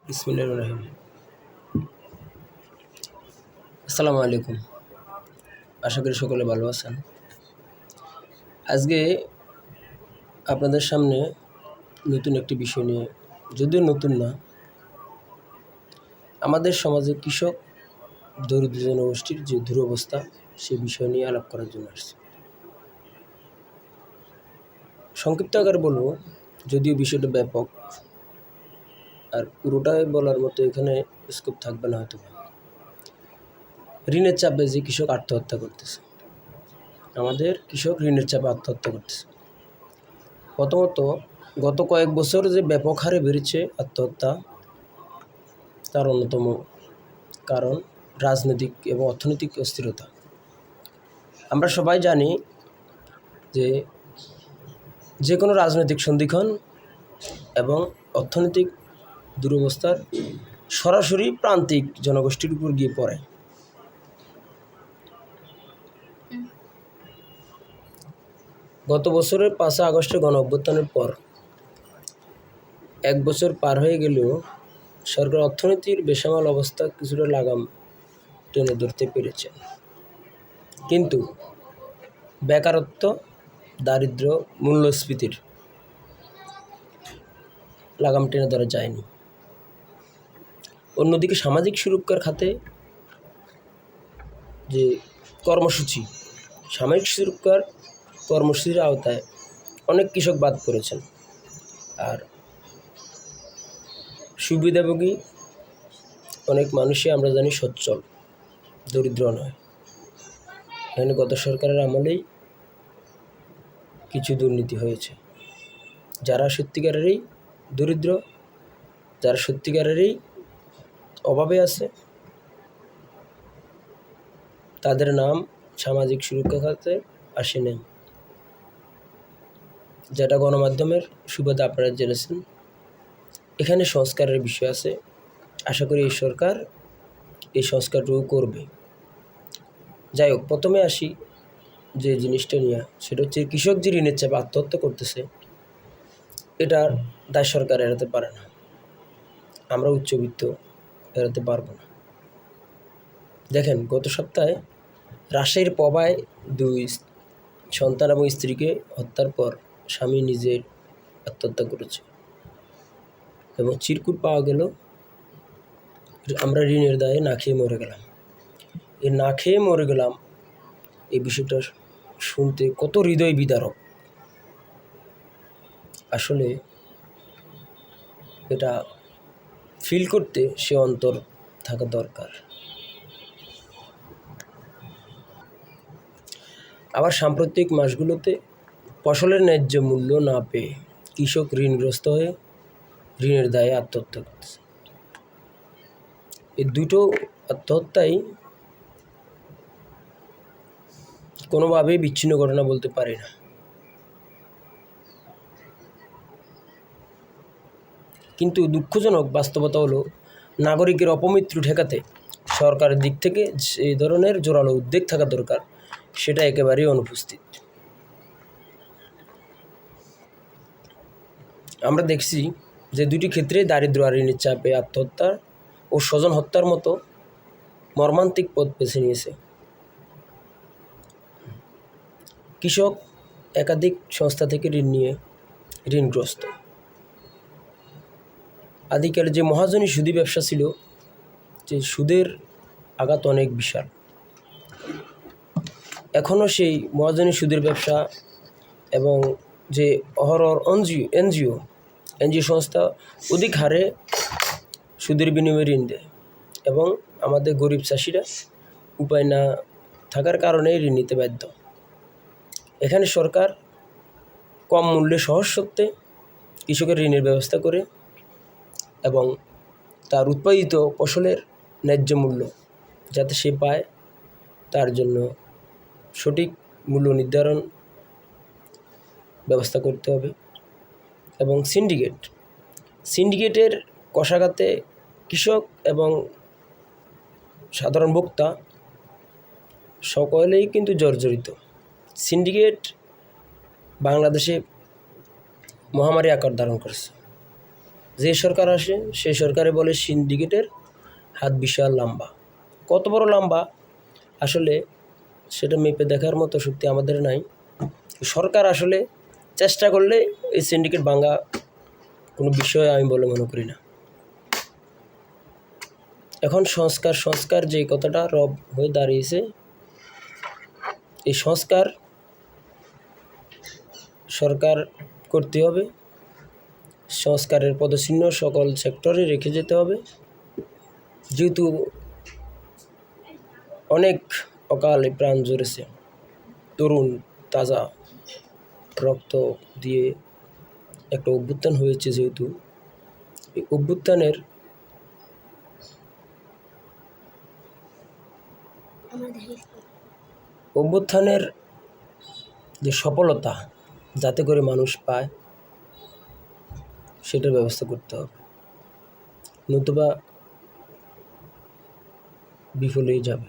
বিসমিল্লাহির রহিম। আসসালামু আলাইকুম। আশা করি সকলে ভালো আছেন। আজকে আপনাদের সামনে নতুন একটি বিষয় নিয়ে, যদিও নতুন না, আমাদের সমাজে কৃষক দরিদ্র জনগোষ্ঠীর যে দুরবস্থা সেই বিষয় নিয়ে আলাপ করার জন্য আসছি। সংক্ষিপ্ত আকারে বলবো, যদিও বিষয়টা ব্যাপক, আর পুরোটাই বলার মতো এখানে স্কোপ থাকবে না হয়তো। ঋণের চাপে যে কৃষক আত্মহত্যা করতেছে, আমাদের কৃষক ঋণের চাপে আত্মহত্যা করতেছে। প্রথমত, গত কয়েক বছর যে ব্যাপক হারে বেড়েছে আত্মহত্যা, তার অন্যতম কারণ রাজনৈতিক এবং অর্থনৈতিক অস্থিরতা। আমরা সবাই জানি যে কোনো রাজনৈতিক সন্ধিক্ষণ এবং অর্থনৈতিক দুরবস্থার সরাসরি প্রান্তিক জনগোষ্ঠীর উপর গিয়ে পড়ে। গত বছরের 5 আগস্টের গণঅভ্যুত্থানের পর 1 বছর পার হয়ে গেলেও সরকার অর্থনীতির বেসামাল অবস্থা কিছুটা লাগাম টেনে ধরতে পেরেছে, কিন্তু বেকারত্ব, দারিদ্র্য, মূল্যস্ফীতির লাগাম টেনে ধরা যায়নি। অন্যদিকে সামাজিক সুরক্ষার খাতে যে সামাজিক সুরক্ষার কর্মসূচির আওতায় অনেক কৃষক বাদ পড়েছেন, আর সুবিধাভোগী অনেক মানুষই আমরা জানি সচ্ছল, দরিদ্র নয়। এখানে গত সরকারের আমলেই কিছু দুর্নীতি হয়েছে। যারা সত্যিকারেরই দরিদ্র, যারা সত্যিকারেরই অভাবে আছে, তাদের নাম সামাজিক সুরক্ষা খাতে আসে নাই, যেটা গণমাধ্যমের সুবাদে আপনারা জেনেছেন। এখানে সংস্কারের বিষয় আছে। আশা করি এই সরকার এই সংস্কারটুকু করবে। যাই হোক, প্রথমে আসি যে জিনিসটা নিয়ে, সেটা হচ্ছে কৃষক যে ঋণের চাপে আত্মহত্যা করতেছে, এটার দায় সরকার এড়াতে পারে না। আমরা উচ্চবিত্ত এড়াতে পারবো না। দেখেন, গত সপ্তাহে রাজশাহীর পবায় 2 সন্তান এবং স্ত্রীকে হত্যার পর স্বামী নিজের আত্মহত্যা করেছে, এবং চিরকুট পাওয়া গেল আমরা ঋণের দায়ে না খেয়ে মরে গেলাম। এই না খেয়ে মরে গেলাম এই বিষয়টা শুনতে কত হৃদয় বিদারক। আসলে এটা ফিল করতে সে অন্তর থাকা দরকার। আবার সাম্প্রতিক মাসগুলোতে ফসলের ন্যায্য মূল্য না পেয়ে কৃষক ঋণগ্রস্ত হয়ে ঋণের দায়ে আত্মহত্যা করতেছে। এই দুটো আত্মহত্যাই কোনোভাবেই বিচ্ছিন্ন ঘটনা বলতে পারি না। কিন্তু দুঃখজনক বাস্তবতা হলো, নাগরিকের অপমৃত্যু ঠেকাতে সরকারের দিক থেকে যে ধরনের জোরালো উদ্যোগ থাকা দরকার, সেটা একেবারেই অনুপস্থিত। আমরা দেখছি যে দুটি ক্ষেত্রে দারিদ্র আর ঋণের চাপে আত্মহত্যা ও স্বজন হত্যার মতো মর্মান্তিক পথ বেছে নিয়েছে। কৃষক একাধিক সংস্থা থেকে ঋণ নিয়ে ঋণগ্রস্ত। আদিকালে যে মহাজনী সুদী ব্যবসা ছিল, যে সুদের আঘাত অনেক বিশাল। এখনও সেই মহাজনী সুদের ব্যবসা এবং যে অহরহ এনজিও সংস্থা অধিক হারে সুদের বিনিময়ে ঋণ দেয়, এবং আমাদের গরিব চাষিরা উপায় না থাকার কারণে ঋণ নিতে বাধ্য। এখানে সরকার কম মূল্যে সহজ শর্তে কৃষকের ঋণের ব্যবস্থা করে এবং তার উৎপাদিত ফসলের ন্যায্য মূল্য যাতে সে পায়, তার জন্য সঠিক মূল্য নির্ধারণ ব্যবস্থা করতে হবে। এবং সিন্ডিকেটের কষাঘাতে কৃষক এবং সাধারণ ভোক্তা সকলেই কিন্তু জর্জরিত। সিন্ডিকেট বাংলাদেশে মহামারী আকার ধারণ করেছে। যে সরকার আসে সেই সরকারে বলে সিন্ডিকেটের হাত বিশাল লম্বা। কত বড় লম্বা আসলে সেটা মেপে দেখার মতো শক্তি আমাদের নাই। সরকার আসলে চেষ্টা করলে এই সিন্ডিকেট ভাঙা কোনো বিষয় আমি বলে মনে করি না। এখন সংস্কার যে কথাটা রব হয়ে দাঁড়িয়েছে, এই সংস্কার সরকার করতে হবে। সংস্কারের পদচিহ্ন সকল সেক্টরে রেখে যেতে হবে, যেহেতু অনেক অকালে প্রাণ ঝরেছে, তরুণ তাজা রক্ত দিয়ে একটা অভ্যুত্থান হয়েছে। যেহেতু এই অভ্যুত্থানের যে সফলতা যাতে করে মানুষ পায় সেটার ব্যবস্থা করতে হবে, নতুবা বিফলেই যাবে।